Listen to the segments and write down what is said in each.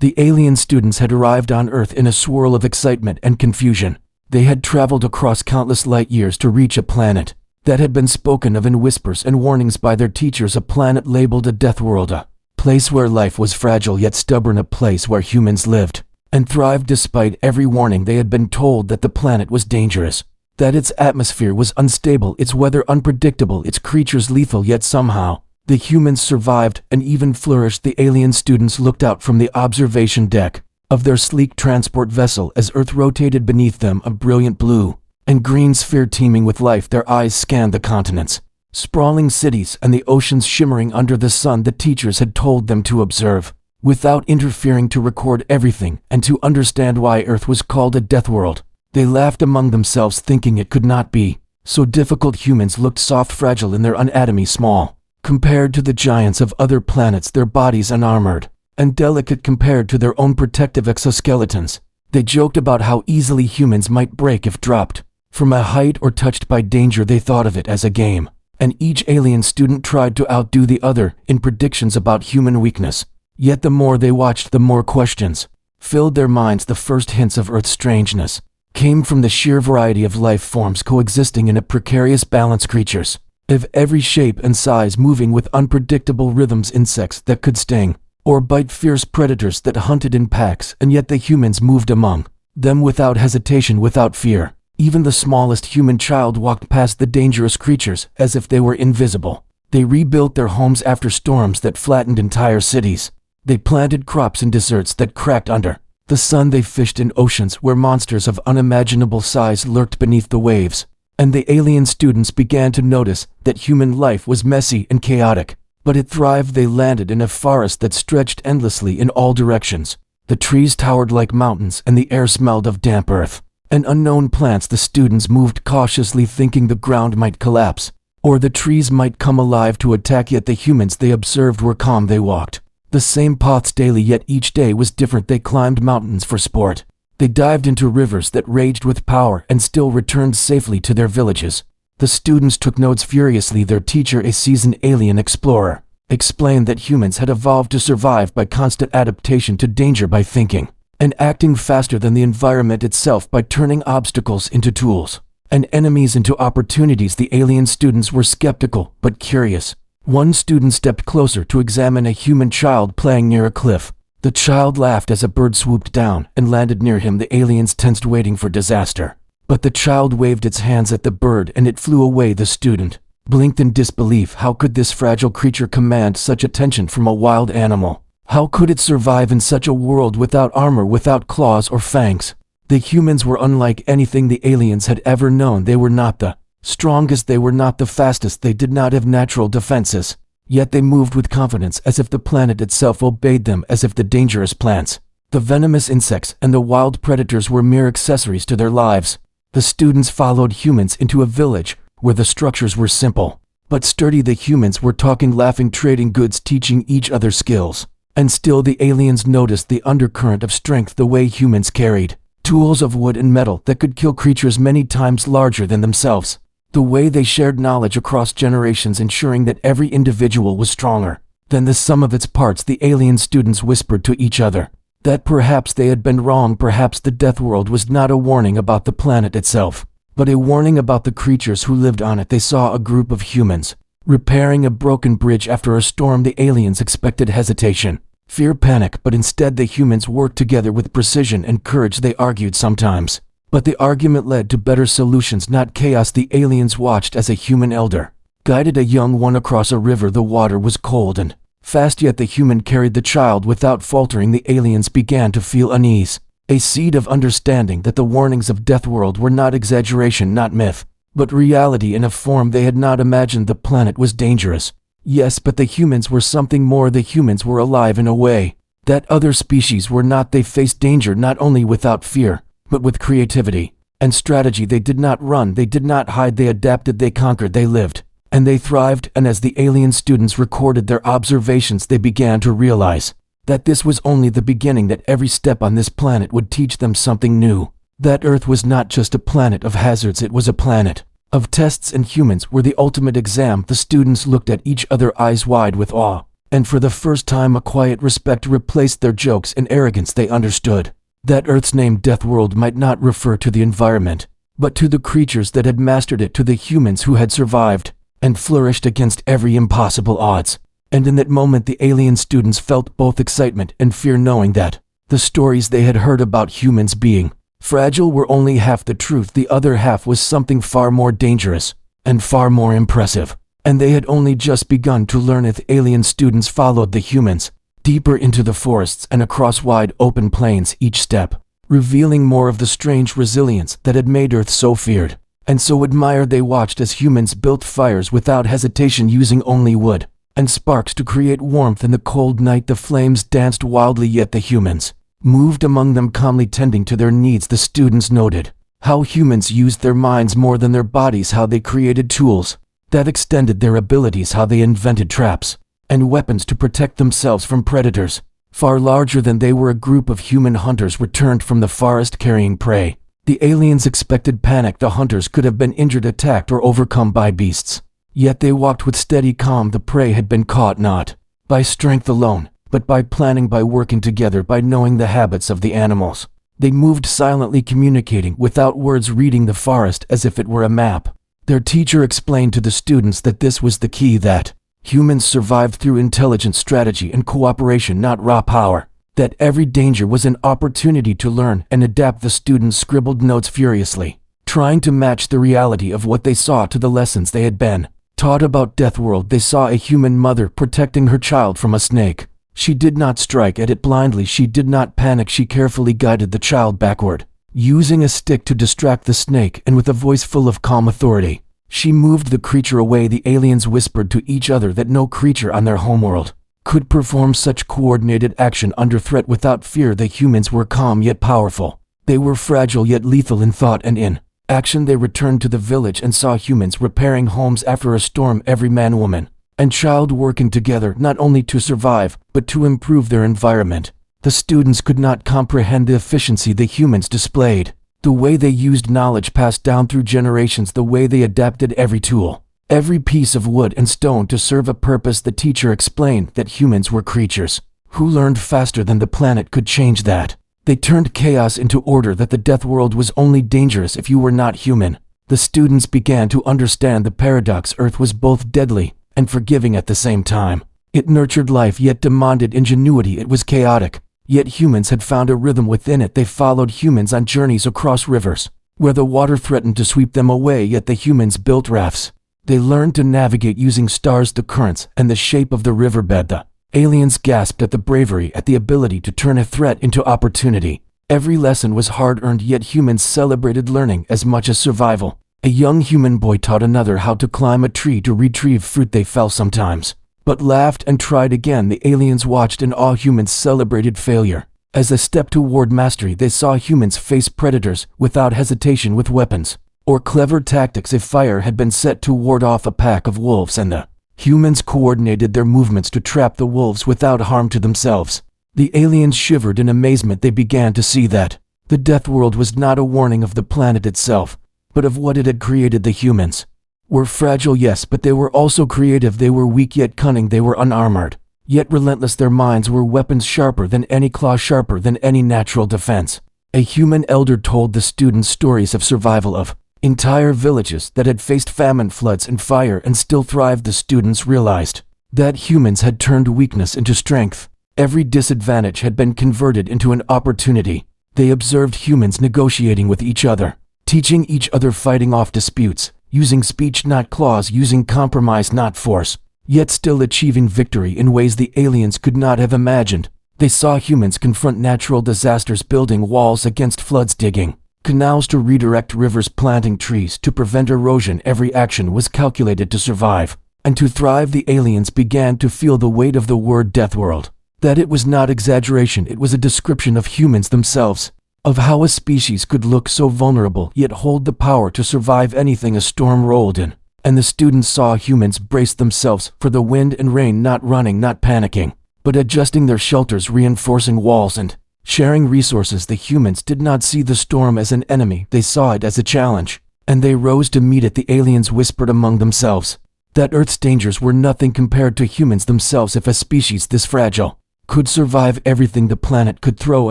The alien students had arrived on Earth in a swirl of excitement and confusion. They had traveled across countless light years to reach a planet that had been spoken of in whispers and warnings by their teachers, a planet labeled a death world, a place where life was fragile yet stubborn, a place where humans lived and thrived despite every warning. They had been told that the planet was dangerous, that its atmosphere was unstable, its weather unpredictable, its creatures lethal, yet somehow the humans survived and even flourished. The alien students looked out from the observation deck of their sleek transport vessel as Earth rotated beneath them, a brilliant blue and green sphere teeming with life. Their eyes scanned the continents, sprawling cities, and the oceans shimmering under the sun the teachers had told them to observe, without interfering, to record everything and to understand why Earth was called a death world. They laughed among themselves, thinking it could not be so difficult. Humans looked soft, fragile in their anatomy, small compared to the giants of other planets, their bodies unarmored and delicate compared to their own protective exoskeletons. They joked about how easily humans might break if dropped from a height or touched by danger. They thought of it as a game, and each alien student tried to outdo the other in predictions about human weakness. Yet the more they watched, the more questions filled their minds. The first hints of Earth's strangeness came from the sheer variety of life forms coexisting in a precarious balance, creatures of every shape and size moving with unpredictable rhythms, insects that could sting or bite, fierce predators that hunted in packs, and yet the humans moved among them without hesitation, without fear. Even the smallest human child walked past the dangerous creatures as if they were invisible. They rebuilt their homes after storms that flattened entire cities. They planted crops in deserts that cracked under the sun. They fished in oceans where monsters of unimaginable size lurked beneath the waves. And the alien students began to notice that human life was messy and chaotic, but it thrived. They landed in a forest that stretched endlessly in all directions. The trees towered like mountains and the air smelled of damp earth and unknown plants. The students moved cautiously, thinking the ground might collapse or the trees might come alive to attack, yet the humans they observed were calm. They walked the same paths daily, yet each day was different. They climbed mountains for sport. They dived into rivers that raged with power and still returned safely to their villages. The students took notes furiously. Their teacher, a seasoned alien explorer, explained that humans had evolved to survive by constant adaptation to danger, by thinking and acting faster than the environment itself, by turning obstacles into tools and enemies into opportunities. The alien students were skeptical but curious. One student stepped closer to examine a human child playing near a cliff. The child laughed as a bird swooped down and landed near him. The aliens tensed, waiting for disaster. But the child waved its hands at the bird and it flew away. The student blinked in disbelief. How could this fragile creature command such attention from a wild animal? How could it survive in such a world without armor, without claws or fangs? The humans were unlike anything the aliens had ever known. They were not the strongest, they were not the fastest, they did not have natural defenses. Yet they moved with confidence, as if the planet itself obeyed them, as if the dangerous plants, the venomous insects, and the wild predators were mere accessories to their lives. The students followed humans into a village where the structures were simple but sturdy. The humans were talking, laughing, trading goods, teaching each other skills. And still the aliens noticed the undercurrent of strength, the way humans carried tools of wood and metal that could kill creatures many times larger than themselves. The way they shared knowledge across generations, ensuring that every individual was stronger than the sum of its parts. The alien students whispered to each other that perhaps they had been wrong. Perhaps the death world was not a warning about the planet itself, but a warning about the creatures who lived on it. They saw a group of humans repairing a broken bridge after a storm. The aliens expected hesitation, fear, panic, but instead the humans worked together with precision and courage. They argued sometimes, but the argument led to better solutions, not chaos. The aliens watched as a human elder guided a young one across a river. The water was cold and fast, yet the human carried the child without faltering. The aliens began to feel unease, a seed of understanding that the warnings of Death World were not exaggeration, not myth, but reality in a form they had not imagined. The planet was dangerous, yes, but the humans were something more. The humans were alive in a way that other species were not. They faced danger not only without fear, but with creativity and strategy. They did not run, they did not hide, they adapted, they conquered, they lived, and they thrived. And as the alien students recorded their observations, they began to realize that this was only the beginning, that every step on this planet would teach them something new. That Earth was not just a planet of hazards, it was a planet of tests, and humans were the ultimate exam. The students looked at each other, eyes wide with awe. And for the first time a quiet respect replaced their jokes and arrogance. They understood that Earth's name Death World might not refer to the environment, but to the creatures that had mastered it, to the humans who had survived and flourished against every impossible odds. And in that moment the alien students felt both excitement and fear, knowing that the stories they had heard about humans being fragile were only half the truth. The other half was something far more dangerous and far more impressive. And they had only just begun to learn as alien students followed the humans deeper into the forests and across wide open plains, each step revealing more of the strange resilience that had made Earth so feared and so admired. They watched as humans built fires without hesitation, using only wood and sparks to create warmth in the cold night. The flames danced wildly, yet the humans moved among them calmly, tending to their needs. The students noted how humans used their minds more than their bodies, how they created tools that extended their abilities, how they invented traps and weapons to protect themselves from predators far larger than they were. A group of human hunters returned from the forest carrying prey. The aliens expected panic. The hunters could have been injured, attacked, or overcome by beasts. Yet they walked with steady calm. The prey had been caught not by strength alone, but by planning, by working together, by knowing the habits of the animals. They moved silently, communicating without words, reading the forest as if it were a map. Their teacher explained to the students that this was the key, that humans survived through intelligent strategy and cooperation, not raw power. That every danger was an opportunity to learn and adapt. The students scribbled notes furiously, trying to match the reality of what they saw to the lessons they had been taught about Death World. They saw a human mother protecting her child from a snake. She did not strike at it blindly. She did not panic. She carefully guided the child backward, using a stick to distract the snake, and with a voice full of calm authority, she moved the creature away. The aliens whispered to each other that no creature on their homeworld could perform such coordinated action under threat without fear. The humans were calm yet powerful. They were fragile yet lethal in thought and in action. They returned to the village and saw humans repairing homes after a storm, every man, woman, and child working together, not only to survive, but to improve their environment. The students could not comprehend the efficiency the humans displayed, the way they used knowledge passed down through generations, the way they adapted every tool, every piece of wood and stone to serve a purpose. The teacher explained that humans were creatures who learned faster than the planet could change. That they turned chaos into order, that the Death World was only dangerous if you were not human. The students began to understand the paradox. Earth was both deadly and forgiving at the same time. It nurtured life yet demanded ingenuity. It was chaotic, yet humans had found a rhythm within it. They followed humans on journeys across rivers where the water threatened to sweep them away, yet the humans built rafts. They learned to navigate using stars, the currents, and the shape of the riverbed. The aliens gasped at the bravery, at the ability to turn a threat into opportunity. Every lesson was hard-earned, yet humans celebrated learning as much as survival. A young human boy taught another how to climb a tree to retrieve fruit. They fell sometimes, but laughed and tried again. The aliens watched in awe. Humans celebrated failure as a step toward mastery. They saw humans face predators without hesitation, with weapons or clever tactics. A fire had been set to ward off a pack of wolves, and the humans coordinated their movements to trap the wolves without harm to themselves. The aliens shivered in amazement. They began to see that the Death World was not a warning of the planet itself, but of what it had created. The humans were fragile, yes, but they were also creative. They were weak yet cunning. They were unarmored yet relentless. Their minds were weapons sharper than any claw, sharper than any natural defense. A human elder told the students stories of survival of entire villages that had faced famine, floods, and fire and still thrived. The students realized that humans had turned weakness into strength. Every disadvantage had been converted into an opportunity. They observed humans negotiating with each other, teaching each other, fighting off disputes, using speech not claws, using compromise not force, yet still achieving victory in ways the aliens could not have imagined. They saw humans confront natural disasters, building walls against floods, digging canals to redirect rivers, planting trees to prevent erosion. Every action was calculated to survive and to thrive. The aliens began to feel the weight of the word Death World, that it was not exaggeration, it was a description of humans themselves, of how a species could look so vulnerable yet hold the power to survive anything a storm rolled in. And the students saw humans brace themselves for the wind and rain, not running, not panicking, but adjusting their shelters, reinforcing walls, and sharing resources. The humans did not see the storm as an enemy, they saw it as a challenge, and they rose to meet it. The aliens whispered among themselves, That Earth's dangers were nothing compared to humans themselves. If a species this fragile could survive everything the planet could throw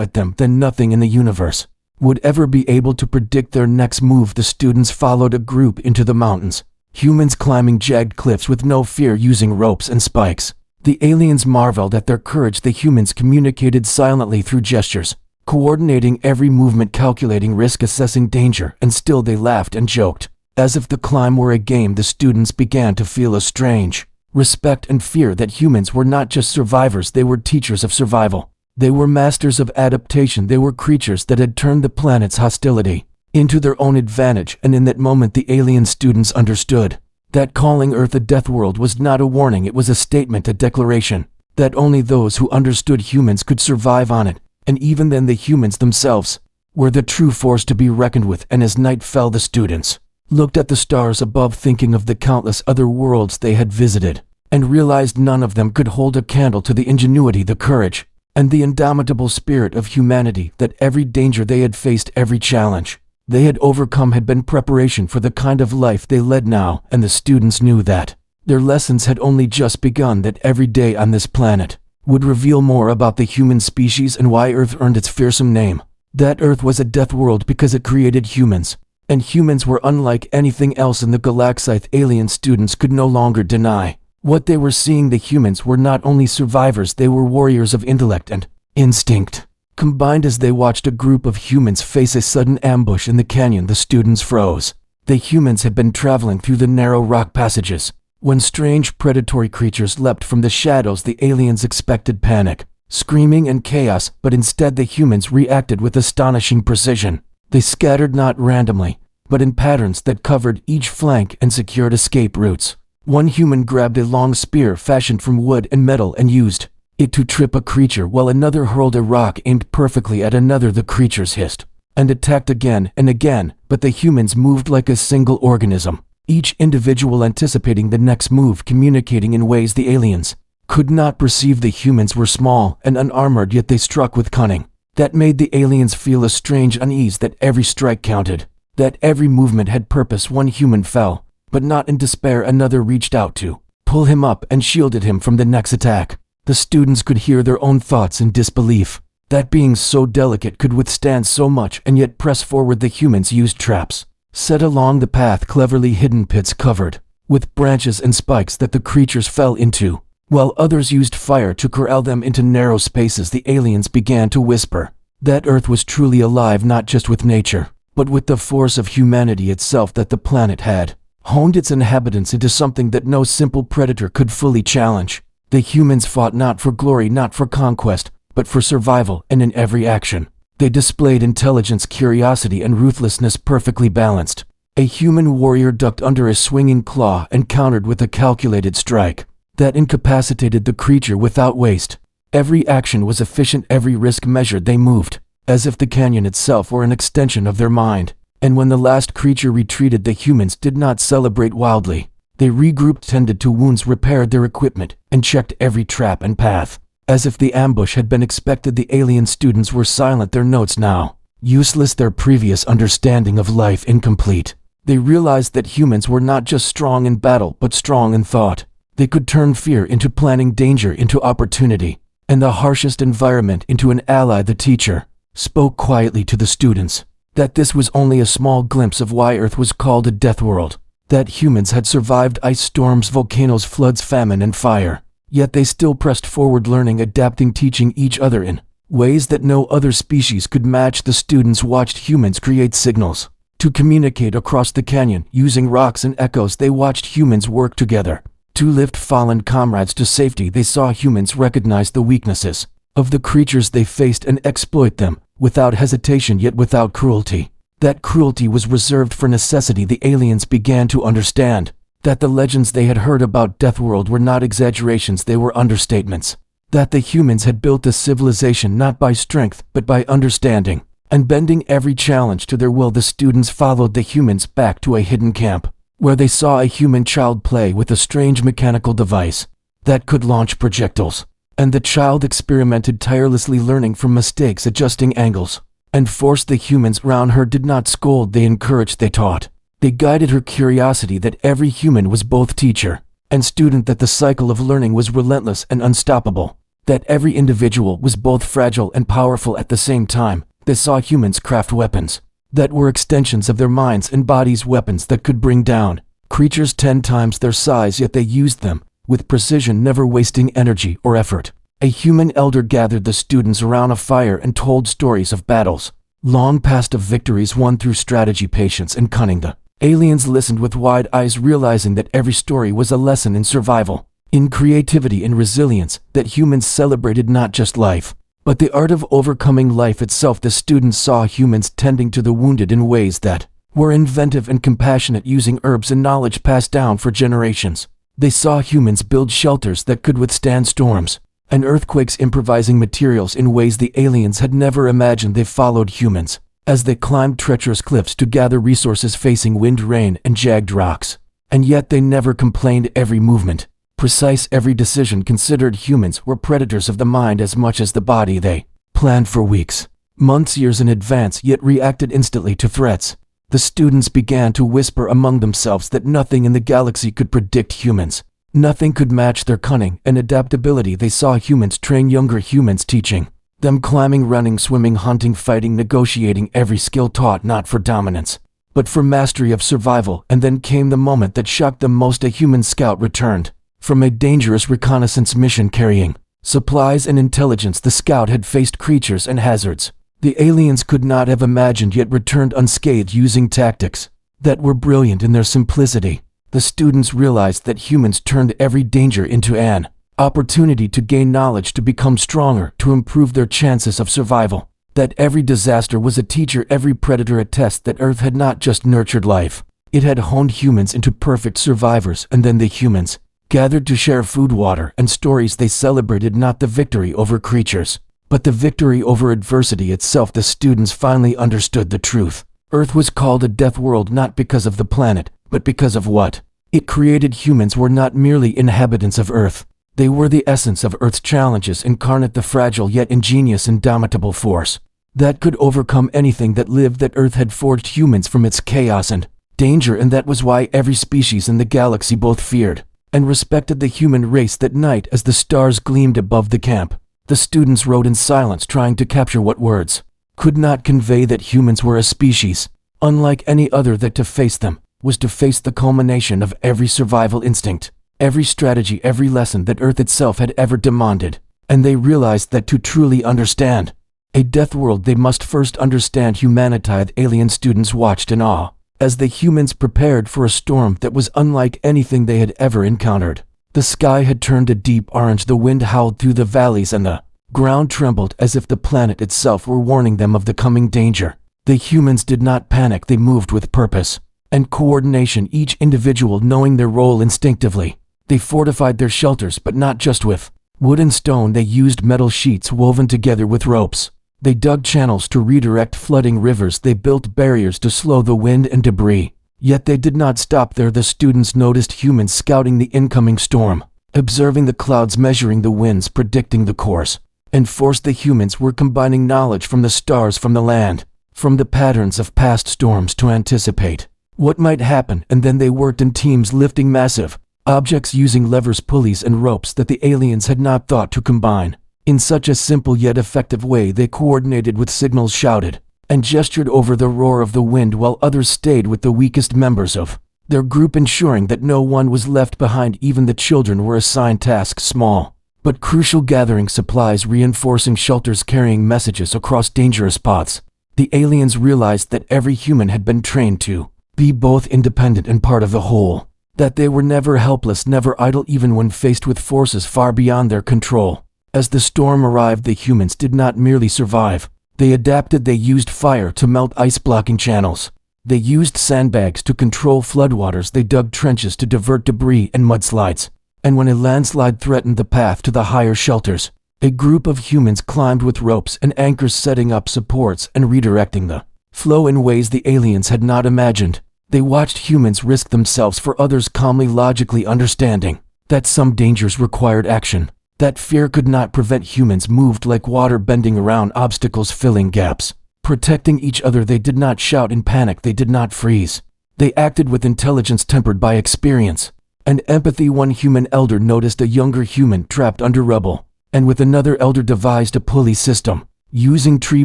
at them, then nothing in the universe would ever be able to predict their next move. The students followed a group into the mountains, humans climbing jagged cliffs with no fear, using ropes and spikes. The aliens marveled at their courage. The humans communicated silently through gestures, coordinating every movement, calculating risk, assessing danger, and still they laughed and joked. As if the climb were a game, the students began to feel a strange respect and fear that humans were not just survivors, they were teachers of survival. They were masters of adaptation. They were creatures that had turned the planet's hostility into their own advantage, and in that moment the alien students understood that calling Earth a death world was not a warning, it was a statement, a declaration, that only those who understood humans could survive on it, and even then the humans themselves were the true force to be reckoned with. And as night fell, the students looked at the stars above, thinking of the countless other worlds they had visited, and realized none of them could hold a candle to the ingenuity, the courage, and the indomitable spirit of humanity. That every danger they had faced, every challenge they had overcome, had been preparation for the kind of life they led now, and the students knew that their lessons had only just begun, that every day on this planet would reveal more about the human species and why Earth earned its fearsome name. That Earth was a death world because it created humans, and humans were unlike anything else in the galaxy. Alien students could no longer deny what they were seeing. The humans were not only survivors, they were warriors of intellect and instinct combined. As they watched a group of humans face a sudden ambush in the canyon, the students froze. The humans had been traveling through the narrow rock passages when strange predatory creatures leapt from the shadows. The aliens expected panic, screaming, and chaos, but instead the humans reacted with astonishing precision. They scattered not randomly, but in patterns that covered each flank and secured escape routes. One human grabbed a long spear fashioned from wood and metal and used it to trip a creature, while another hurled a rock aimed perfectly at another. The creatures hissed and attacked again and again, but the humans moved like a single organism, each individual anticipating the next move, communicating in ways the aliens could not perceive. The humans were small and unarmored, yet they struck with cunning that made the aliens feel a strange unease, that every strike counted, that every movement had purpose. One human fell, but not in despair. Another reached out to pull him up and shielded him from the next attack. The students could hear their own thoughts in disbelief. That beings so delicate could withstand so much and yet press forward. The humans used traps set along the path, cleverly hidden pits covered with branches and spikes that the creatures fell into, while others used fire to corral them into narrow spaces. The aliens began to whisper that Earth was truly alive, not just with nature, but with the force of humanity itself, that the planet had honed its inhabitants into something that no simple predator could fully challenge. The humans fought not for glory, not for conquest, but for survival, and in every action they displayed intelligence, curiosity, and ruthlessness perfectly balanced. A human warrior ducked under a swinging claw and countered with a calculated strike that incapacitated the creature without waste. Every action was efficient, every risk measured. They moved as if the canyon itself were an extension of their mind. And when the last creature retreated, the humans did not celebrate wildly. They regrouped, tended to wounds, repaired their equipment, and checked every trap and path. As if the ambush had been expected, the alien students were silent, their notes now useless, their previous understanding of life incomplete. They realized that humans were not just strong in battle, but strong in thought. They could turn fear into planning, danger into opportunity, and the harshest environment into an ally. The teacher spoke quietly to the students that this was only a small glimpse of why Earth was called a death world, that humans had survived ice storms, volcanoes, floods, famine, and fire. Yet they still pressed forward, learning, adapting, teaching each other in ways that no other species could match. The students watched humans create signals to communicate across the canyon using rocks and echoes. They watched humans work together to lift fallen comrades to safety. They saw humans recognize the weaknesses of the creatures they faced and exploit them without hesitation, yet without cruelty. That cruelty was reserved for necessity. The aliens began to understand that the legends they had heard about Deathworld were not exaggerations, they were understatements. That the humans had built a civilization not by strength, but by understanding, and bending every challenge to their will. The students followed the humans back to a hidden camp, where they saw a human child play with a strange mechanical device that could launch projectiles. And the child experimented tirelessly, learning from mistakes, adjusting angles, and forced the humans around her. Did not scold, they encouraged, they taught. They guided her curiosity, that every human was both teacher and student that the cycle of learning was relentless and unstoppable, that every individual was both fragile and powerful at the same time. They saw humans craft weapons that were extensions of their minds and bodies, weapons that could bring down creatures 10 times their size, yet they used them with precision, never wasting energy or effort. A human elder gathered the students around a fire and told stories of battles long past, of victories won through strategy, patience, and cunning. The aliens listened with wide eyes, realizing that every story was a lesson in survival, in creativity and resilience, that humans celebrated not just life, but the art of overcoming life itself. The students saw humans tending to the wounded in ways that were inventive and compassionate, using herbs and knowledge passed down for generations. They saw humans build shelters that could withstand storms and earthquakes, improvising materials in ways the aliens had never imagined. They followed humans as they climbed treacherous cliffs to gather resources, facing wind, rain, and jagged rocks. And yet they never complained. Every movement, precise, every decision considered. Humans were predators of the mind as much as the body. They planned for weeks, months, years in advance, yet reacted instantly to threats. The students began to whisper among themselves that nothing in the galaxy could predict humans. Nothing could match their cunning and adaptability. They saw humans train younger humans, teaching them climbing, running, swimming, hunting, fighting, negotiating, every skill taught not for dominance, but for mastery of survival. And then came the moment that shocked them most. A human scout returned from a dangerous reconnaissance mission carrying supplies and intelligence. The scout had faced creatures and hazards the aliens could not have imagined, yet returned unscathed, using tactics that were brilliant in their simplicity. The students realized that humans turned every danger into an opportunity to gain knowledge, to become stronger, to improve their chances of survival. That every disaster was a teacher, every predator a test, that Earth had not just nurtured life, it had honed humans into perfect survivors. And then the humans gathered to share food, water, and stories. They celebrated not the victory over creatures, but the victory over adversity itself. The students finally understood the truth. Earth was called a death world not because of the planet, but because of what it created. Humans were not merely inhabitants of Earth. They were the essence of Earth's challenges incarnate, the fragile yet ingenious, indomitable force that could overcome anything that lived. That Earth had forged humans from its chaos and danger, and that was why every species in the galaxy both feared and respected the human race. That night, as the stars gleamed above the camp, the students rode in silence, trying to capture what words could not convey, that humans were a species unlike any other, that to face them was to face the culmination of every survival instinct, every strategy, every lesson that Earth itself had ever demanded. And they realized that to truly understand a death world, they must first understand humanity. The alien students watched in awe as the humans prepared for a storm that was unlike anything they had ever encountered. The sky had turned a deep orange, the wind howled through the valleys, and the ground trembled as if the planet itself were warning them of the coming danger. The humans did not panic. They moved with purpose and coordination, each individual knowing their role instinctively. They fortified their shelters, but not just with wood and stone. They used metal sheets woven together with ropes. They dug channels to redirect flooding rivers. They built barriers to slow the wind and debris. Yet they did not stop there. The students noticed humans scouting the incoming storm, observing the clouds, measuring the winds, predicting the course and force. The humans were combining knowledge from the stars, from the land, from the patterns of past storms, to anticipate what might happen. And then they worked in teams, lifting massive objects using levers, pulleys, and ropes that the aliens had not thought to combine in such a simple yet effective way. They coordinated with signals, shouted and gestured over the roar of the wind, while others stayed with the weakest members of their group, ensuring that no one was left behind. Even the children were assigned tasks, small but crucial, gathering supplies, reinforcing shelters, carrying messages across dangerous paths. The aliens realized that every human had been trained to be both independent and part of the whole, that they were never helpless, never idle, even when faced with forces far beyond their control. As the storm arrived, the humans did not merely survive. They adapted. They used fire to melt ice-blocking channels. They used sandbags to control floodwaters. They dug trenches to divert debris and mudslides. And when a landslide threatened the path to the higher shelters, a group of humans climbed with ropes and anchors, setting up supports and redirecting the flow in ways the aliens had not imagined. They watched humans risk themselves for others, calmly, logically understanding that some dangers required action. That fear could not prevent. Humans moved like water, bending around obstacles, filling gaps, protecting each other. They did not shout in panic. They did not freeze. They acted with intelligence tempered by experience. And empathy. One human elder noticed a younger human trapped under rubble, and with another elder devised a pulley system, using tree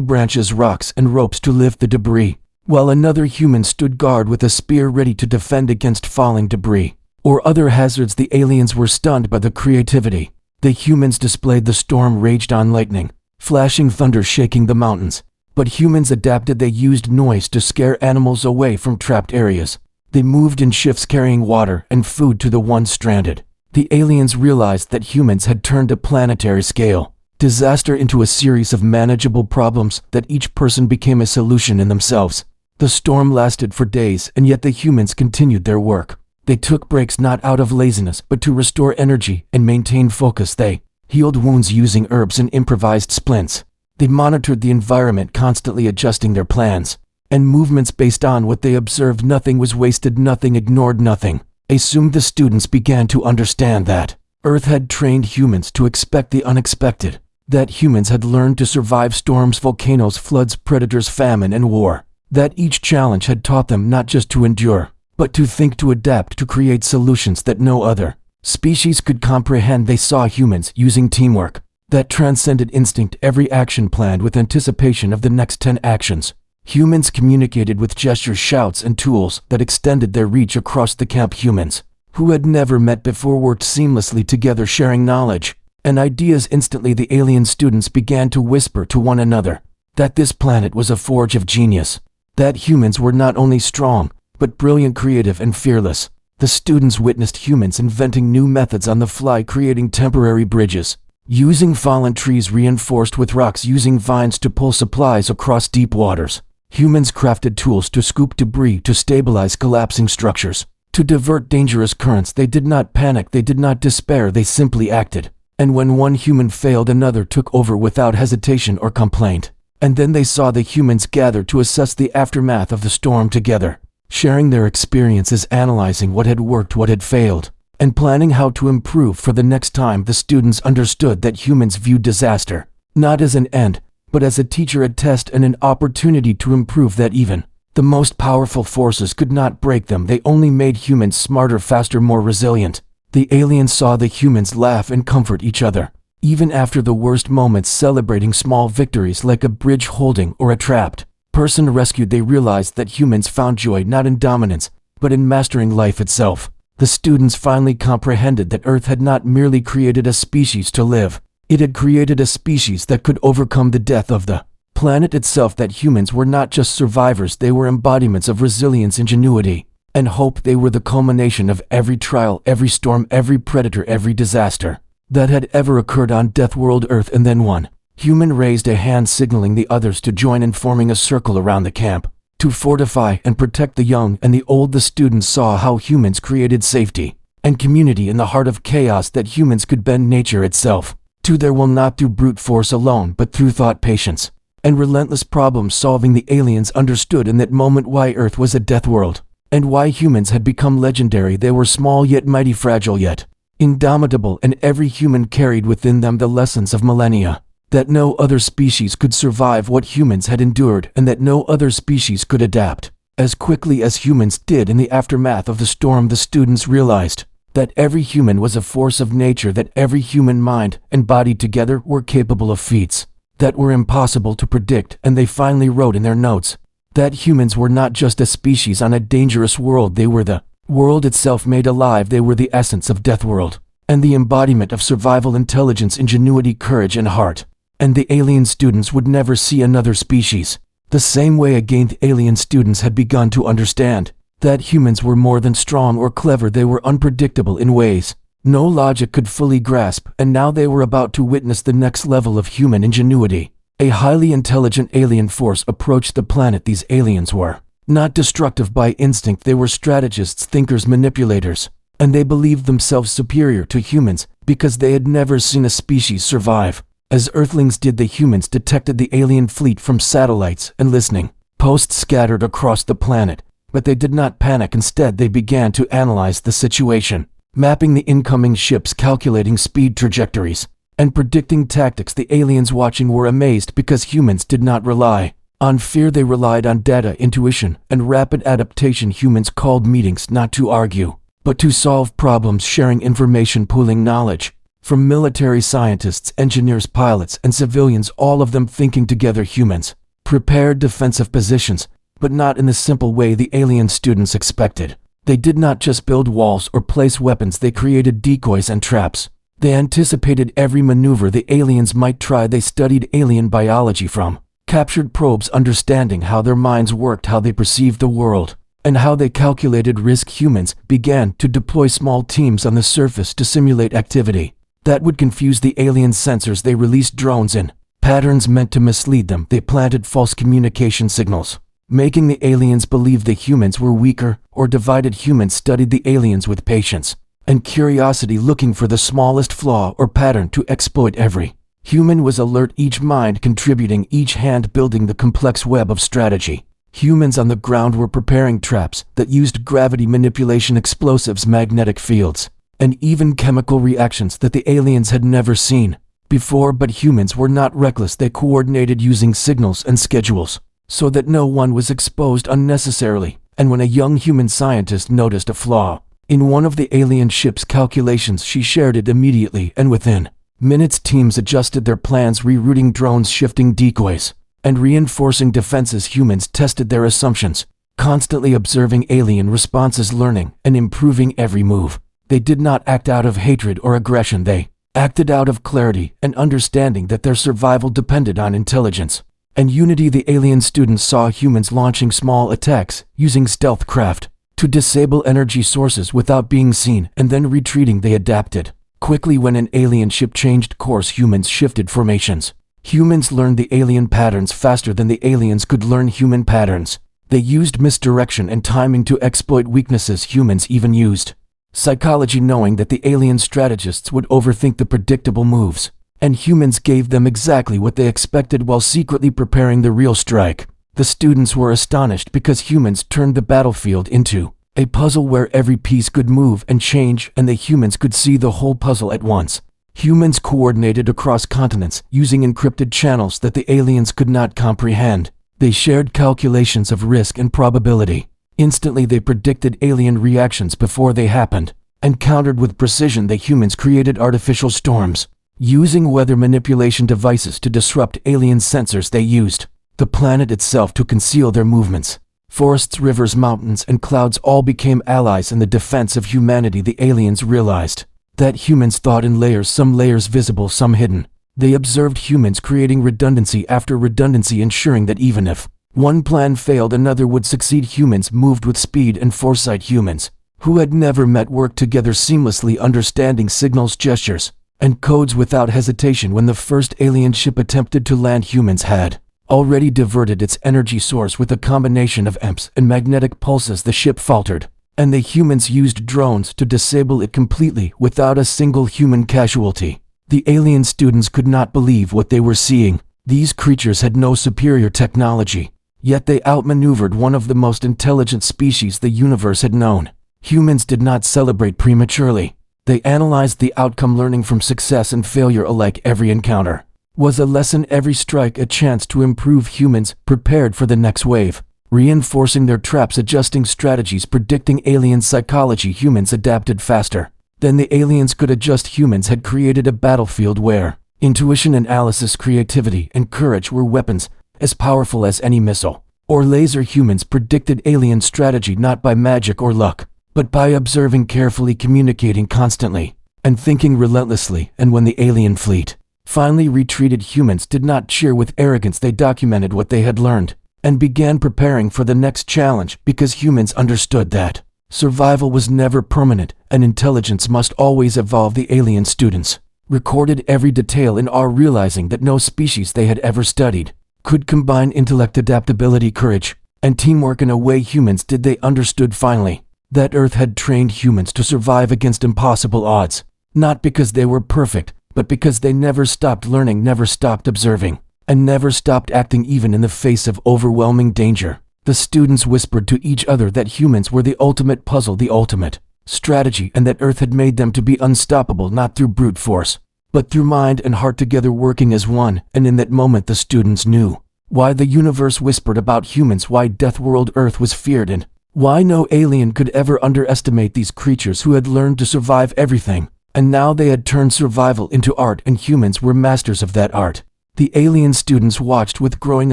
branches, rocks, and ropes to lift the debris, while another human stood guard with a spear ready to defend against falling debris or other hazards. The aliens were stunned by the creativity. The humans displayed. The storm raged on, lightning, flashing, thunder shaking the mountains. But humans adapted. They used noise to scare animals away from trapped areas. They moved in shifts carrying water and food to the ones stranded. The aliens realized that humans had turned a planetary scale disaster into a series of manageable problems, that each person became a solution in themselves. The storm lasted for days, and yet the humans continued their work. They took breaks not out of laziness but to restore energy and maintain focus. They healed wounds using herbs and improvised splints. They monitored the environment, constantly adjusting their plans and movements based on what they observed. Nothing was wasted, nothing ignored, nothing assumed. The students began to understand that Earth had trained humans to expect the unexpected, that humans had learned to survive storms, volcanoes, floods, predators, famine, and war, that each challenge had taught them not just to endure, but to think, to adapt, to create solutions that no other species could comprehend. They saw humans using teamwork that transcended instinct, every action planned with anticipation of the next 10 actions. Humans communicated with gestures, shouts, and tools that extended their reach across the camp. Humans who had never met before worked seamlessly together, sharing knowledge and ideas instantly. The alien students began to whisper to one another that this planet was a forge of genius, that humans were not only strong, but brilliant, creative, and fearless. The students witnessed humans inventing new methods on the fly, creating temporary bridges, using fallen trees reinforced with rocks, using vines to pull supplies across deep waters. Humans crafted tools to scoop debris, to stabilize collapsing structures, to divert dangerous currents. They did not panic, they did not despair, they simply acted. And when one human failed, another took over without hesitation or complaint. And then they saw the humans gather to assess the aftermath of the storm together, sharing their experiences, analyzing what had worked, what had failed, and planning how to improve for the next time. The students understood that humans viewed disaster not as an end, but as a teacher, a test, and an opportunity to improve, that even the most powerful forces could not break them. They only made humans smarter, faster, more resilient. The aliens saw the humans laugh and comfort each other, even after the worst moments, celebrating small victories like a bridge holding or a trapped person rescued. They realized that humans found joy not in dominance, but in mastering life itself. The students finally comprehended that Earth had not merely created a species to live, it had created a species that could overcome the death of the planet itself, that humans were not just survivors, they were embodiments of resilience, ingenuity, and hope. They were the culmination of every trial, every storm, every predator, every disaster that had ever occurred on Death World Earth. And then one human raised a hand, signaling the others to join in, forming a circle around the camp to fortify and protect the young and the old. The students saw how humans created safety and community in the heart of chaos, that humans could bend nature itself to their will, not through brute force alone, but through thought, patience, and relentless problem solving. The aliens understood in that moment why Earth was a death world, and why humans had become legendary. They were small yet mighty, fragile yet indomitable, and every human carried within them the lessons of millennia, that no other species could survive what humans had endured, and that no other species could adapt as quickly as humans did. In the aftermath of the storm, the students realized that every human was a force of nature, that every human mind and body together were capable of feats that were impossible to predict. And they finally wrote in their notes that humans were not just a species on a dangerous world, they were the world itself made alive. They were the essence of Death World, and the embodiment of survival, intelligence, ingenuity, courage, and heart. And the alien students would never see another species the same way again. The alien students had begun to understand that humans were more than strong or clever, they were unpredictable in ways no logic could fully grasp. And now they were about to witness the next level of human ingenuity. A highly intelligent alien force approached the planet. These aliens were not destructive by instinct, they were strategists, thinkers, manipulators, and they believed themselves superior to humans because they had never seen a species survive. As Earthlings did, the humans detected the alien fleet from satellites and listening posts scattered across the planet, but they did not panic. Instead, they began to analyze the situation, mapping the incoming ships, calculating speed, trajectories, and predicting tactics. The aliens watching were amazed because humans did not rely on fear, they relied on data, intuition, and rapid adaptation. Humans called meetings not to argue, but to solve problems, sharing information, pooling knowledge. From military scientists, engineers, pilots, and civilians, all of them thinking together. Humans prepared defensive positions, but not in the simple way the alien students expected. They did not just build walls or place weapons, they created decoys and traps. They anticipated every maneuver the aliens might try. They studied alien biology from captured probes, understanding how their minds worked, how they perceived the world, and how they calculated risk. Humans began to deploy small teams on the surface to simulate activity that would confuse the alien sensors. They released drones in patterns meant to mislead them. They planted false communication signals, making the aliens believe the humans were weaker or divided. Humans studied the aliens with patience and curiosity, looking for the smallest flaw or pattern to exploit. Every human was alert, each mind contributing, each hand building the complex web of strategy. Humans on the ground were preparing traps that used gravity manipulation, explosives, magnetic fields, and even chemical reactions that the aliens had never seen before. But humans were not reckless. They coordinated using signals and schedules so that no one was exposed unnecessarily. And when a young human scientist noticed a flaw in one of the alien ship's calculations, she shared it immediately, and within minutes teams adjusted their plans, rerouting drones, shifting decoys, and reinforcing defenses. Humans tested their assumptions, constantly observing alien responses, learning and improving every move. They did not act out of hatred or aggression. They acted out of clarity and understanding that their survival depended on intelligence and unity. The alien students saw humans launching small attacks, using stealth craft to disable energy sources without being seen, and then retreating. They adapted quickly when an alien ship changed course. Humans shifted formations. Humans learned the alien patterns faster than the aliens could learn human patterns. They used misdirection and timing to exploit weaknesses. Humans even used psychology, knowing that the alien strategists would overthink the predictable moves, and humans gave them exactly what they expected while secretly preparing the real strike. The students were astonished because humans turned the battlefield into a puzzle where every piece could move and change, and the humans could see the whole puzzle at once. Humans coordinated across continents using encrypted channels that the aliens could not comprehend. They shared calculations of risk and probability. Instantly they predicted alien reactions before they happened, and countered with precision. The humans created artificial storms, using weather manipulation devices to disrupt alien sensors. They used the planet itself to conceal their movements. Forests, rivers, mountains, and clouds all became allies in the defense of humanity. The aliens realized that humans thought in layers, some layers visible, some hidden. They observed humans creating redundancy after redundancy, ensuring that even if one plan failed, another would succeed. Humans moved with speed and foresight. Humans who had never met worked together seamlessly, understanding signals, gestures, and codes without hesitation. When the first alien ship attempted to land, humans had already diverted its energy source with a combination of amps and magnetic pulses. The ship faltered, and the humans used drones to disable it completely without a single human casualty. The alien students could not believe what they were seeing. These creatures had no superior technology, yet they outmaneuvered one of the most intelligent species the universe had known. Humans did not celebrate prematurely. They analyzed the outcome, learning from success and failure alike. Every encounter was a lesson, every strike a chance to improve. Humans prepared for the next wave, reinforcing their traps, adjusting strategies, predicting alien psychology. Humans adapted faster than the aliens could adjust. Humans had created a battlefield where intuition, analysis, creativity, and courage were weapons as powerful as any missile or laser. Humans predicted alien strategy not by magic or luck, but by observing carefully, communicating constantly, and thinking relentlessly. And when the alien fleet finally retreated, humans did not cheer with arrogance. They documented what they had learned and began preparing for the next challenge, because humans understood that survival was never permanent and intelligence must always evolve. The alien students recorded every detail in awe, realizing that no species they had ever studied could combine intellect, adaptability, courage, and teamwork in a way humans did. They understood finally that Earth had trained humans to survive against impossible odds, not because they were perfect, but because they never stopped learning, never stopped observing, and never stopped acting even in the face of overwhelming danger. The students whispered to each other that humans were the ultimate puzzle, the ultimate strategy, and that Earth had made them to be unstoppable, not through brute force, but through mind and heart, together working as one. And in that moment the students knew why the universe whispered about humans, why Death World Earth was feared, and Why no alien could ever underestimate these creatures who had learned to survive everything, and now they had turned survival into art, and humans were masters of that art. The alien students watched with growing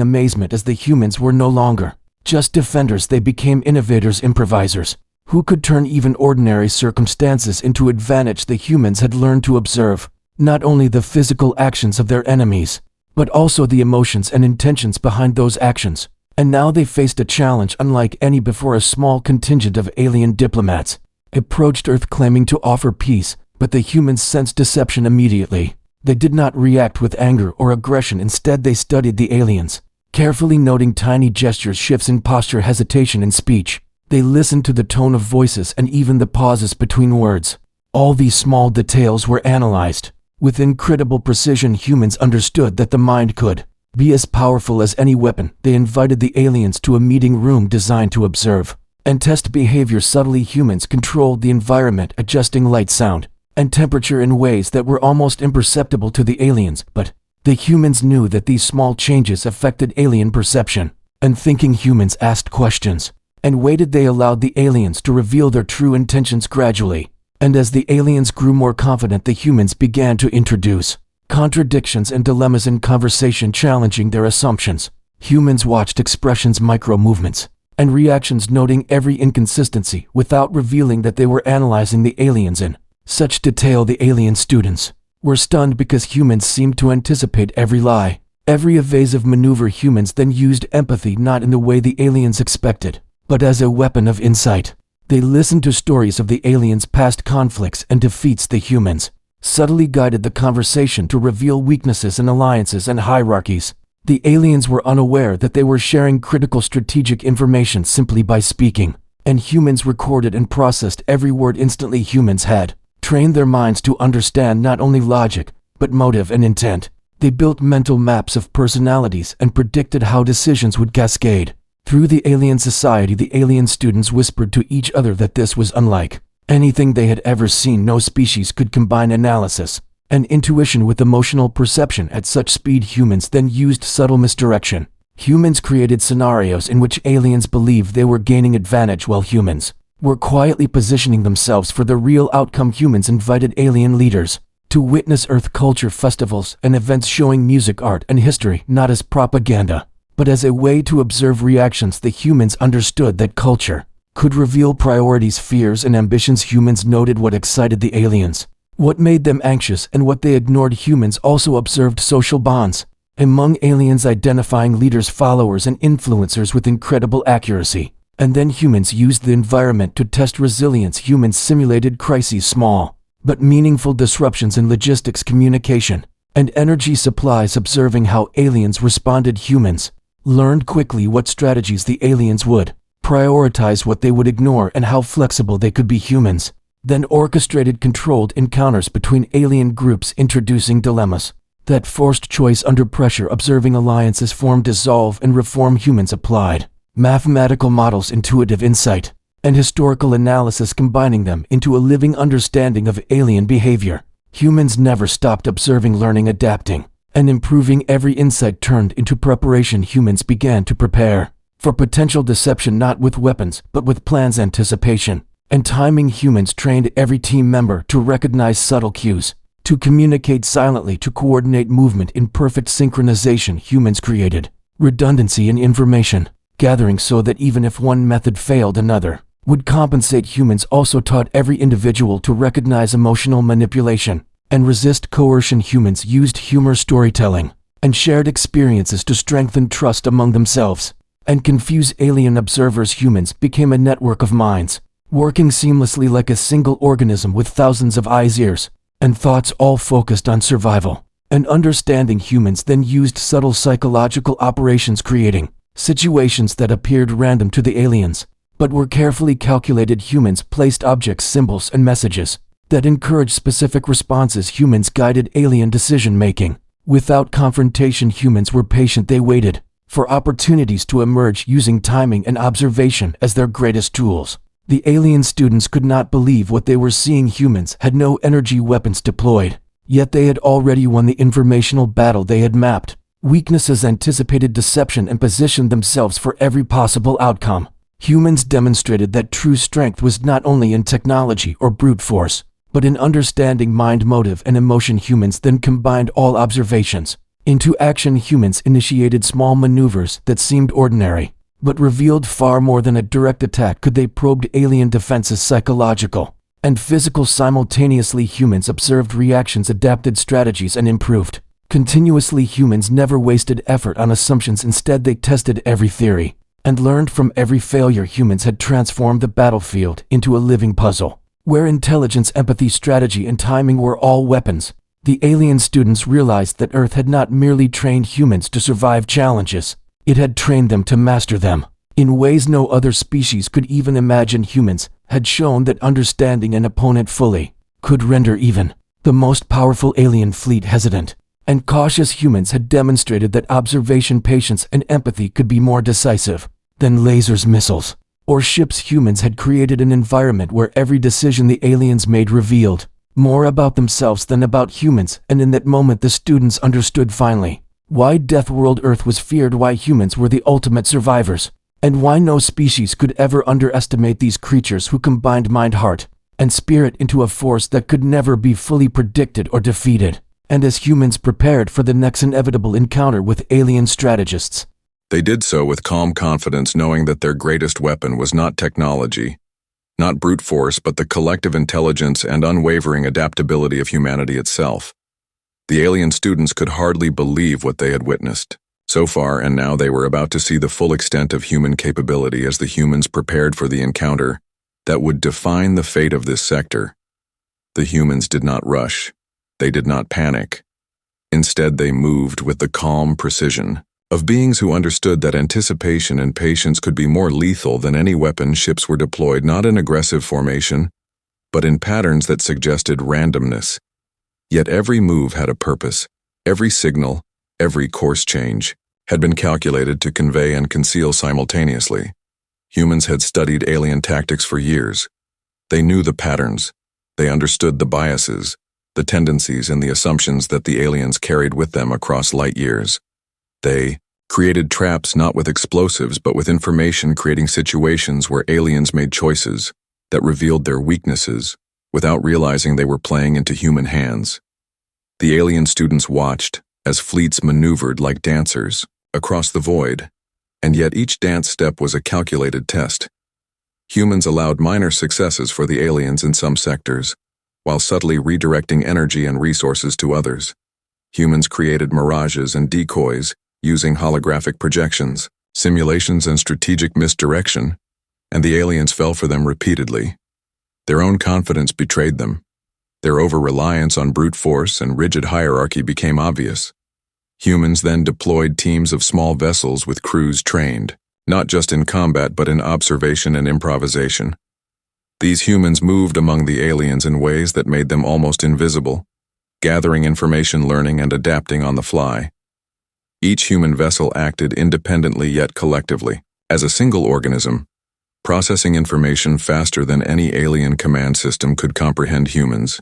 amazement as the humans were no longer just defenders. They became innovators, improvisers, who could turn even ordinary circumstances into advantage. The humans had learned to observe not only the physical actions of their enemies, but also the emotions and intentions behind those actions. And now they faced a challenge unlike any before. A small contingent of alien diplomats approached Earth claiming to offer peace, but the humans sensed deception immediately. They did not react with anger or aggression. Instead, they studied the aliens, carefully noting tiny gestures, shifts in posture, hesitation in speech. They listened to the tone of voices and even the pauses between words. All these small details were analyzed. With incredible precision, humans understood that the mind could be as powerful as any weapon. They invited the aliens to a meeting room designed to observe and test behavior subtly. Humans controlled the environment, adjusting light, sound, and temperature in ways that were almost imperceptible to the aliens, but the humans knew that these small changes affected alien perception. And thinking humans asked questions and waited. They allowed the aliens to reveal their true intentions gradually. And as the aliens grew more confident, the humans began to introduce contradictions and dilemmas in conversation, challenging their assumptions. Humans watched expressions, micro-movements, and reactions, noting every inconsistency without revealing that they were analyzing the aliens in such detail. The alien students were stunned because humans seemed to anticipate every lie, every evasive maneuver. Humans then used empathy not in the way the aliens expected, but as a weapon of insight. They listened to stories of the aliens' past conflicts and defeats. The humans subtly guided the conversation to reveal weaknesses in alliances and hierarchies. The aliens were unaware that they were sharing critical strategic information simply by speaking, and humans recorded and processed every word instantly. Humans had trained their minds to understand not only logic, but motive and intent. They built mental maps of personalities and predicted how decisions would cascade through the alien society. The alien students whispered to each other that this was unlike anything they had ever seen. No species could combine analysis and intuition with emotional perception at such speed. Humans then used subtle misdirection. Humans created scenarios in which aliens believed they were gaining advantage while humans were quietly positioning themselves for the real outcome. Humans invited alien leaders to witness Earth culture festivals and events showing music, art, and history not as propaganda, but as a way to observe reactions. The humans understood that culture could reveal priorities, fears, and ambitions. Humans noted what excited the aliens, what made them anxious, and what they ignored. Humans also observed social bonds among aliens, identifying leaders, followers, and influencers with incredible accuracy. And then humans used the environment to test resilience. Humans simulated crises, small but meaningful disruptions in logistics, communication, and energy supplies. Observing how aliens responded, humans learned quickly what strategies the aliens would prioritize, what they would ignore, and how flexible they could be. Humans then orchestrated controlled encounters between alien groups, introducing dilemmas that forced choice under pressure. Observing alliances form, dissolve, and reform. Humans applied mathematical models, intuitive insight, and historical analysis, combining them into a living understanding of alien behavior. Humans never stopped observing, learning, adapting, and improving. Every insight turned into preparation. Humans began to prepare for potential deception, not with weapons, but with plans, anticipation, and timing. Humans trained every team member to recognize subtle cues, to communicate silently, to coordinate movement in perfect synchronization. Humans created redundancy in information gathering so that even if one method failed, another would compensate. Humans also taught every individual to recognize emotional manipulation and resist coercion. Humans used humor, storytelling, and shared experiences to strengthen trust among themselves and confuse alien observers. Humans became a network of minds, working seamlessly like a single organism with thousands of eyes, ears, and thoughts, all focused on survival and understanding. Humans then used subtle psychological operations, creating situations that appeared random to the aliens, but were carefully calculated. Humans placed objects, symbols, and messages that encouraged specific responses. Humans guided alien decision-making. Without confrontation, humans were patient. They waited for opportunities to emerge, using timing and observation as their greatest tools. The alien students could not believe what they were seeing. Humans had no energy weapons deployed, yet they had already won the informational battle. They had mapped weaknesses, anticipated deception, and positioned themselves for every possible outcome. Humans demonstrated that true strength was not only in technology or brute force, but in understanding mind, motive, and emotion. Humans then combined all observations into action. Humans initiated small maneuvers that seemed ordinary, but revealed far more than a direct attack. Could they probed alien defenses, psychological and physical simultaneously? Humans observed reactions, adapted strategies, and improved continuously. Humans never wasted effort on assumptions. Instead, they tested every theory and learned from every failure. Humans had transformed the battlefield into a living puzzle, where intelligence, empathy, strategy, and timing were all weapons. The alien students realized that Earth had not merely trained humans to survive challenges, it had trained them to master them in ways no other species could even imagine. Humans had shown that understanding an opponent fully could render even the most powerful alien fleet hesitant and cautious. Humans had demonstrated that observation, patience, and empathy could be more decisive than lasers, missiles, or ships. Humans had created an environment where every decision the aliens made revealed more about themselves than about humans, and in that moment the students understood finally why Death World Earth was feared, why humans were the ultimate survivors, and why no species could ever underestimate these creatures who combined mind, heart, and spirit into a force that could never be fully predicted or defeated. And as humans prepared for the next inevitable encounter with alien strategists, they did so with calm confidence, knowing that their greatest weapon was not technology, not brute force, but the collective intelligence and unwavering adaptability of humanity itself. The alien students could hardly believe what they had witnessed so far, and now they were about to see the full extent of human capability as the humans prepared for the encounter that would define the fate of this sector. The humans did not rush. They did not panic. Instead, they moved with the calm precision of beings who understood that anticipation and patience could be more lethal than any weapon. Ships were deployed not in aggressive formation, but in patterns that suggested randomness. Yet every move had a purpose. Every signal, every course change, had been calculated to convey and conceal simultaneously. Humans had studied alien tactics for years. They knew the patterns. They understood the biases, the tendencies, and the assumptions that the aliens carried with them across light years. They created traps not with explosives but with information, creating situations where aliens made choices that revealed their weaknesses without realizing they were playing into human hands. The alien students watched as fleets maneuvered like dancers across the void, and yet each dance step was a calculated test. Humans allowed minor successes for the aliens in some sectors, while subtly redirecting energy and resources to others. Humans created mirages and decoys using holographic projections, simulations, and strategic misdirection, and the aliens fell for them repeatedly. Their own confidence betrayed them. Their over-reliance on brute force and rigid hierarchy became obvious. Humans then deployed teams of small vessels with crews trained, not just in combat but in observation and improvisation. These humans moved among the aliens in ways that made them almost invisible, gathering information, learning, and adapting on the fly. Each human vessel acted independently yet collectively, as a single organism, processing information faster than any alien command system could comprehend. Humans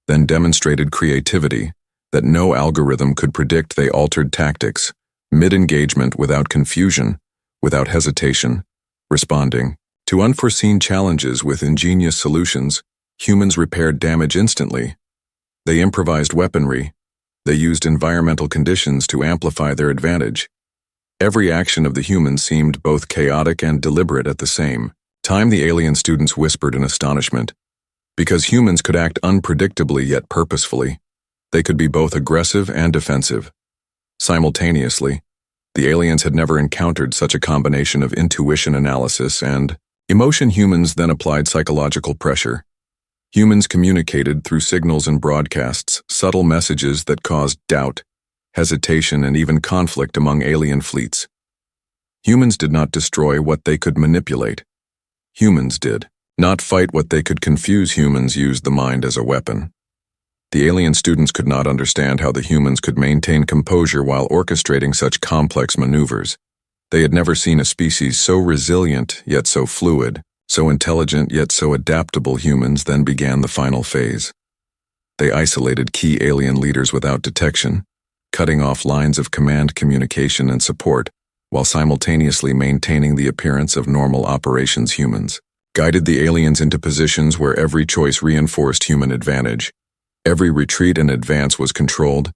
then demonstrated creativity that no algorithm could predict. They altered tactics, mid-engagement, without confusion, without hesitation, responding to unforeseen challenges with ingenious solutions. Humans repaired damage instantly. They improvised weaponry. They used environmental conditions to amplify their advantage. Every action of the humans seemed both chaotic and deliberate at the same time. The alien students whispered in astonishment. Because humans could act unpredictably yet purposefully, they could be both aggressive and defensive. Simultaneously, the aliens had never encountered such a combination of intuition, analysis, and emotion. Humans then applied psychological pressure. Humans communicated through signals and broadcasts, subtle messages that caused doubt, hesitation, and even conflict among alien fleets. Humans did not destroy what they could manipulate. Humans did not fight what they could confuse. Humans used the mind as a weapon. The alien students could not understand how the humans could maintain composure while orchestrating such complex maneuvers. They had never seen a species so resilient yet so fluid, so intelligent yet so adaptable. Humans then began the final phase. They isolated key alien leaders without detection, cutting off lines of command, communication, and support. while simultaneously maintaining the appearance of normal operations humans, guided the aliens into positions where every choice reinforced human advantage. Every retreat and advance was controlled.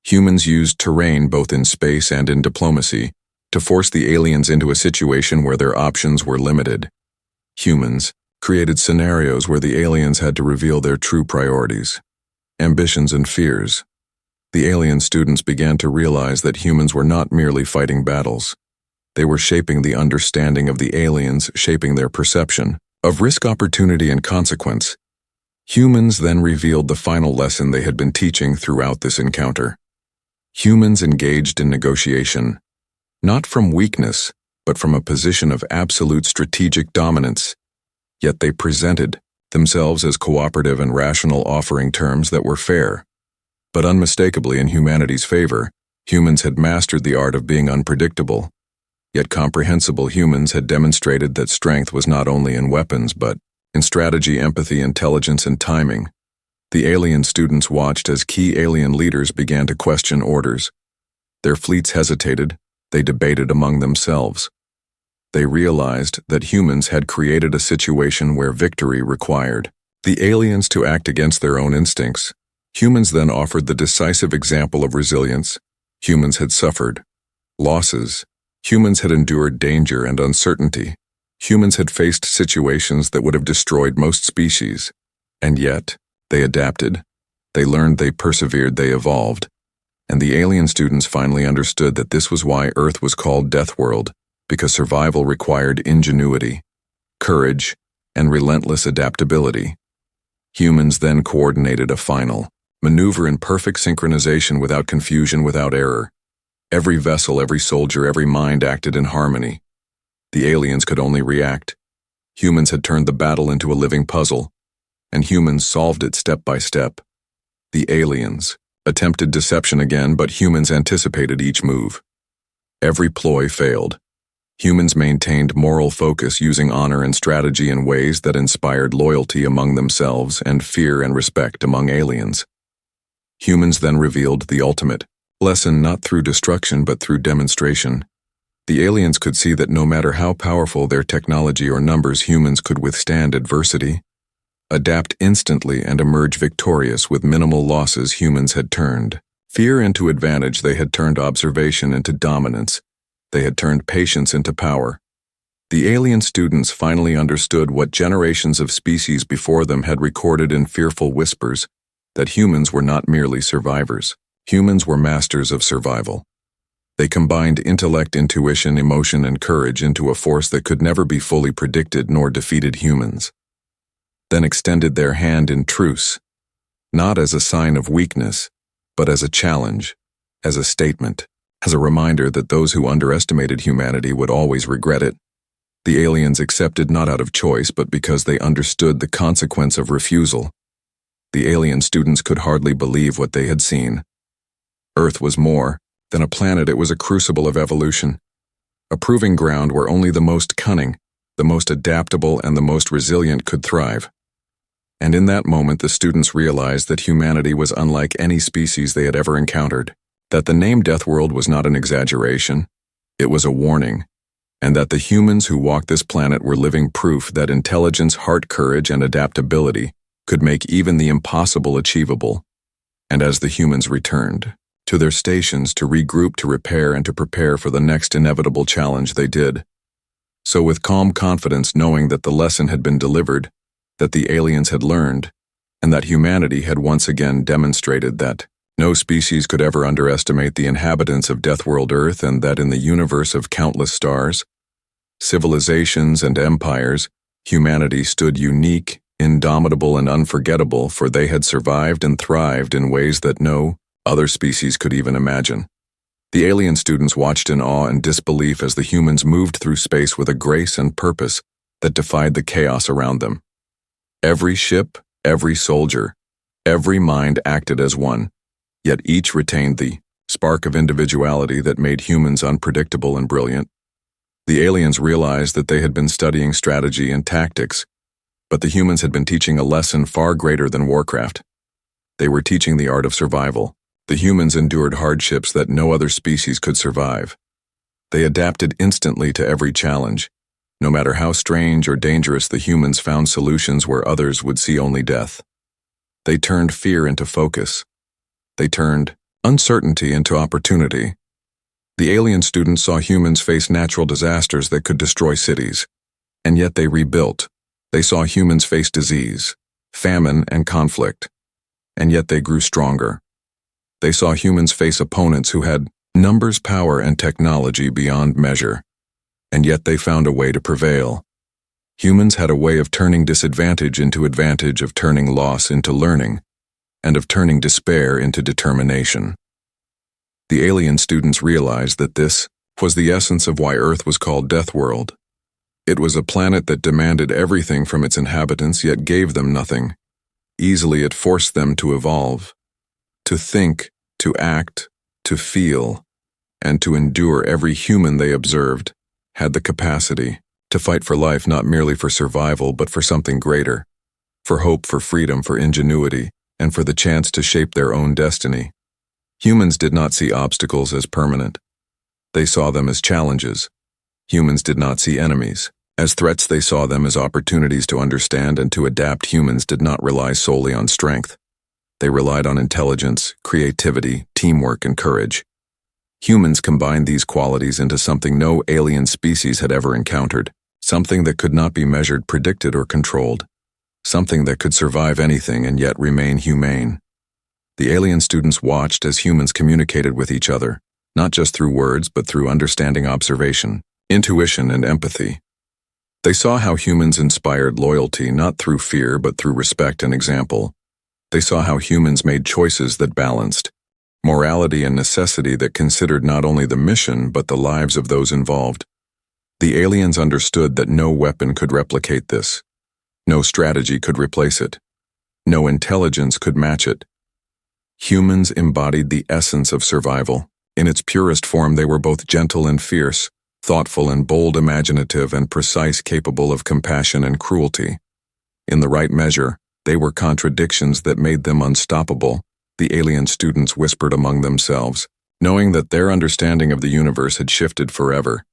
Humans used terrain both in space and in diplomacy to force the aliens into a situation where their options were limited. Humans created scenarios where the aliens had to reveal their true priorities, ambitions, and fears. The alien students began to realize that humans were not merely fighting battles. They were shaping the understanding of the aliens, shaping their perception of risk, opportunity, and consequence. Humans then revealed the final lesson they had been teaching throughout this encounter. Humans engaged in negotiation, not from weakness, but from a position of absolute strategic dominance. Yet they presented themselves as cooperative and rational, offering terms that were fair. But unmistakably in humanity's favor, humans had mastered the art of being unpredictable. Yet comprehensible humans had demonstrated that strength was not only in weapons but in strategy, empathy, intelligence, and timing. The alien students watched as key alien leaders began to question orders. Their fleets hesitated, they debated among themselves. They realized that humans had created a situation where victory required the aliens to act against their own instincts. Humans then offered the decisive example of resilience. Humans had suffered losses. Humans had endured danger and uncertainty. Humans had faced situations that would have destroyed most species. And yet, they adapted. They learned, they persevered, they evolved. And the alien students finally understood that this was why Earth was called Death World, because survival required ingenuity, courage, and relentless adaptability. Humans then coordinated a final maneuver in perfect synchronization, without confusion, without error. Every vessel, every soldier, every mind acted in harmony. The aliens could only react. Humans had turned the battle into a living puzzle, and humans solved it step by step. The aliens attempted deception again, but humans anticipated each move. Every ploy failed. Humans maintained moral focus, using honor and strategy in ways that inspired loyalty among themselves and fear and respect among aliens. Humans then revealed the ultimate lesson, not through destruction but through demonstration. The aliens could see that no matter how powerful their technology or numbers, humans could withstand adversity, adapt instantly, and emerge victorious with minimal losses. Humans had turned fear into advantage. They had turned observation into dominance. They had turned patience into power. The alien students finally understood what generations of species before them had recorded in fearful whispers, that humans were not merely survivors. Humans were masters of survival. They combined intellect, intuition, emotion, and courage into a force that could never be fully predicted nor defeated. Humans then extended their hand in truce, not as a sign of weakness, but as a challenge, as a statement, as a reminder that those who underestimated humanity would always regret it. The aliens accepted not out of choice, but because they understood the consequence of refusal. The alien students could hardly believe what they had seen. Earth was more than a planet. It was a crucible of evolution, a proving ground where only the most cunning, the most adaptable, and the most resilient could thrive. And in that moment, the students realized that humanity was unlike any species they had ever encountered, that the name Death World was not an exaggeration, it was a warning, and that the humans who walked this planet were living proof that intelligence, heart, courage, and adaptability could make even the impossible achievable. And as the humans returned to their stations to regroup, to repair, and to prepare for the next inevitable challenge, they did so with calm confidence, knowing that the lesson had been delivered, that the aliens had learned, and that humanity had once again demonstrated that no species could ever underestimate the inhabitants of Death World Earth, and that in the universe of countless stars, civilizations, and empires, humanity stood unique, indomitable, and unforgettable, for they had survived and thrived in ways that no other species could even imagine. The alien students watched in awe and disbelief as the humans moved through space with a grace and purpose that defied the chaos around them. Every ship, every soldier, every mind acted as one, yet each retained the spark of individuality that made humans unpredictable and brilliant. The aliens realized that they had been studying strategy and tactics, but the humans had been teaching a lesson far greater than warcraft. They were teaching the art of survival. The humans endured hardships that no other species could survive. They adapted instantly to every challenge. No matter how strange or dangerous, the humans found solutions where others would see only death. They turned fear into focus. They turned uncertainty into opportunity. The alien students saw humans face natural disasters that could destroy cities, and yet they rebuilt. They saw humans face disease, famine, and conflict, and yet they grew stronger. They saw humans face opponents who had numbers, power, and technology beyond measure, and yet they found a way to prevail. Humans had a way of turning disadvantage into advantage, of turning loss into learning, and of turning despair into determination. The alien students realized that this was the essence of why Earth was called Death World. It was a planet that demanded everything from its inhabitants yet gave them nothing. Easily it forced them to evolve, to think, to act, to feel, and to endure. Every human they observed had the capacity to fight for life, not merely for survival, but for something greater, for hope, for freedom, for ingenuity, and for the chance to shape their own destiny. Humans did not see obstacles as permanent. They saw them as challenges. Humans did not see enemies as threats. They saw them as opportunities to understand and to adapt. Humans did not rely solely on strength. They relied on intelligence, creativity, teamwork, and courage. Humans combined these qualities into something no alien species had ever encountered, something that could not be measured, predicted, or controlled, something that could survive anything and yet remain humane. The alien students watched as humans communicated with each other, not just through words but through understanding, observation, intuition, and empathy. They saw how humans inspired loyalty not through fear but through respect and example. They saw how humans made choices that balanced morality and necessity, that considered not only the mission but the lives of those involved. The aliens understood that no weapon could replicate this. No strategy could replace it. No intelligence could match it. Humans embodied the essence of survival. In its purest form, they were both gentle and fierce, thoughtful and bold, imaginative and precise, capable of compassion and cruelty. In the right measure, they were contradictions that made them unstoppable. The alien students whispered among themselves, knowing that their understanding of the universe had shifted forever.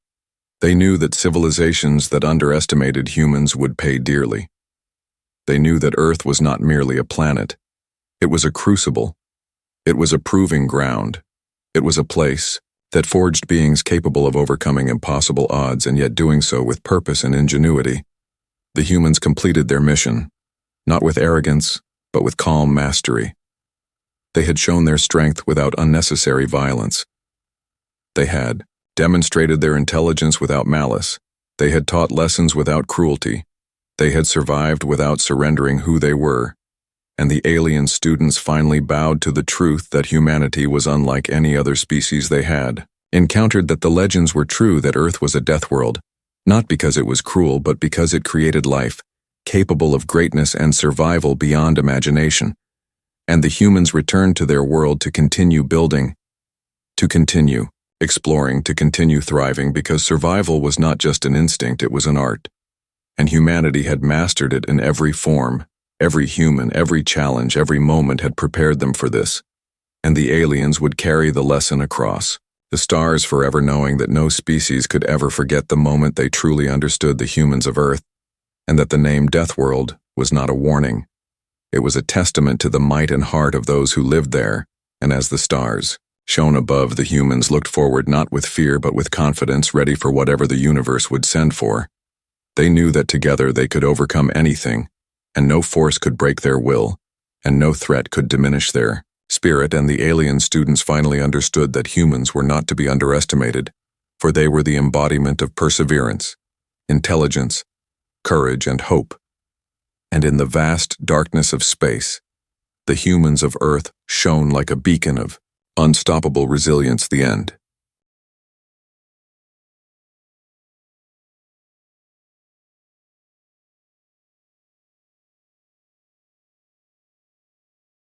They knew that civilizations that underestimated humans would pay dearly. They knew that Earth was not merely a planet. It was a crucible. It was a proving ground. It was a place that forged beings capable of overcoming impossible odds and yet doing so with purpose and ingenuity. The humans completed their mission, not with arrogance, but with calm mastery. They had shown their strength without unnecessary violence. They had demonstrated their intelligence without malice. They had taught lessons without cruelty. They had survived without surrendering who they were. And the alien students finally bowed to the truth that humanity was unlike any other species they had encountered, that the legends were true, that Earth was a death world, not because it was cruel, but because it created life, capable of greatness and survival beyond imagination. And the humans returned to their world to continue building, to continue exploring, to continue thriving, because survival was not just an instinct, it was an art. And humanity had mastered it in every form. Every human, every challenge, every moment had prepared them for this. And the aliens would carry the lesson across the stars forever, knowing that no species could ever forget the moment they truly understood the humans of Earth, and that the name Death World was not a warning. It was a testament to the might and heart of those who lived there. And as the stars shone above, the humans looked forward not with fear but with confidence, ready for whatever the universe would send for. They knew that together they could overcome anything, and no force could break their will, and no threat could diminish their spirit. And the alien students finally understood that humans were not to be underestimated, for they were the embodiment of perseverance, intelligence, courage, and hope. And in the vast darkness of space, the humans of Earth shone like a beacon of unstoppable resilience. The end.